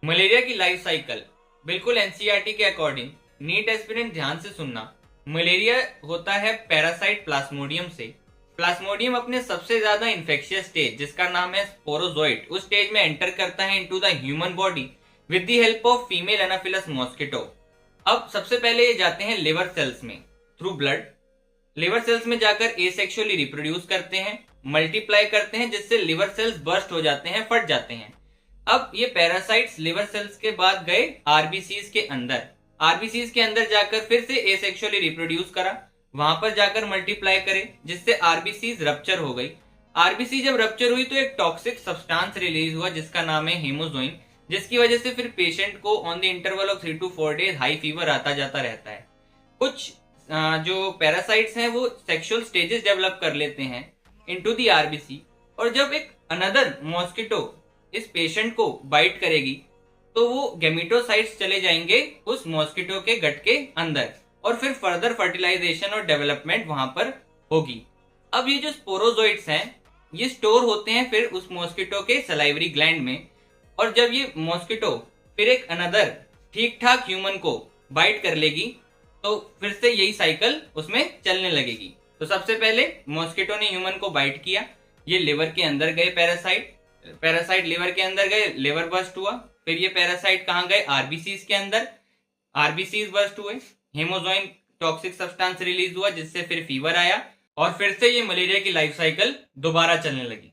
Malaria की life cycle बिल्कुल NCERT के अकॉर्डिंग। नीट एस्पिरेंट ध्यान से सुनना। मलेरिया होता है पैरासाइट प्लाज्मोडियम से। प्लाज्मोडियम अपने सबसे ज्यादा इन्फेक्शियस स्टेज जिसका नाम है स्पोरोजोइट उस स्टेज में एंटर करता है into the human body with the help of female Anopheles mosquito. अब सबसे पहले ये जाते हैं लिवर सेल्स में थ्रू ब्लड। लिवर सेल्स में जाकर एसेक्सुअली रिप्रोड्यूस करते हैं, मल्टीप्लाई करते हैं, जिससे लिवर सेल्स बर्स्ट हो जाते हैं, फट जाते हैं। अब ये पैरासाइट्स लिवर सेल्स के बाद गए आरबीसीज के अंदर। आरबीसीज के अंदर जाकर फिर से एसेक्सुअली रिप्रोड्यूस करा, वहां पर जाकर मल्टीप्लाई करे, जिससे आरबीसीज रप्चर हो गई। आरबीसी जब रप्चर हुई तो एक टॉक्सिक सब्सटेंस रिलीज हुआ जिसका नाम है हेमोजोइन, जिसकी वजह से फिर पेशेंट को on the interval of 3 to 4 days high fever आता जाता रहता है। कुछ जो पैरासाइट्स हैं वो सेक्सुअल स्टेजेस डेवलप कर लेते हैं इनटू द आरबीसी, और जब एक अनदर मॉस्किटो इस पेशेंट को बाइट करेगी तो वो गैमेटोसाइट्स चले जाएंगे उस मॉस्किटो के गट के अंदर, और फिर फर्दर फर्टिलाइजेशन और डेवलपमेंट वहां पर होगी। अब ये जो स्पोरोजोइट्स हैं ये स्टोर होते हैं फिर उस मॉस्किटो के सलाइवरी ग्लैंड में, और जब ये मॉस्किटो फिर एक अनदर ठीक ठाक ह्यूमन को बाइट कर लेगी तो फिर से यही साइकिल उसमें चलने लगेगी। तो सबसे पहले मॉस्किटो ने ह्यूमन को बाइट किया, ये लिवर के अंदर गए पैरासाइट, पैरासाइट लिवर के अंदर गए, लिवर बर्स्ट हुआ, फिर ये पैरासाइट कहां गए आरबीसीज के अंदर, आरबीसीज बर्स्ट हुए, हेमोजोइन टॉक्सिक सब्सटेंस रिलीज हुआ जिससे फिर फीवर आया, और फिर से ये मलेरिया की लाइफ साइकिल दोबारा चलने लगी।